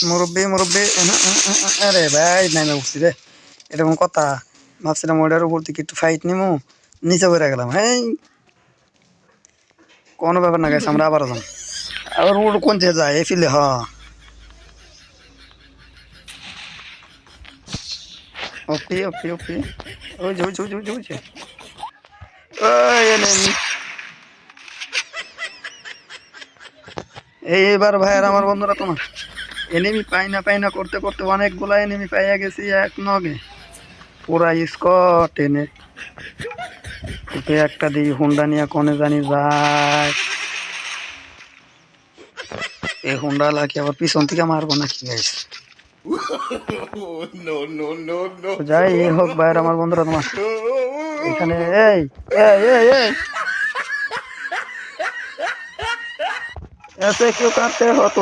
মুরব্বি মুরব্বি আরে ভাই নামে উঠছি রে, এটা কোন কথা? ভাবছিলাম ওটার উপর থেকে একটু ফাইট নিমু, নিচে পড়ে গেলাম। হ্যাঁ কোনো ব্যাপার না গেছে, আমরা আবার যাম। আবার ওর কোন যে যায় এই ফিলে হ। ওপি ওপি ওপি, ওই যে ওই যে ওই যে ওই যে এইবার ভাইয়ের আমার বন্ধুরা তোমার এনিমি পাই না করতে করতে অনেকগুলা এনিমি পাইয়া গেছি এক নগে, পুরা স্কট এনে। ওকে একটা দিই হুন্ডা নিয়ে কোনে জানি যায়, এই হুন্ডা লাকি আবার পিছন থেকে মারবো নাকি গাইস? যাই হোক ভাইয়ের আমার বন্ধুরা তোমার এখানে এই এই এই এই ऐसे क्यों करते हो तुम?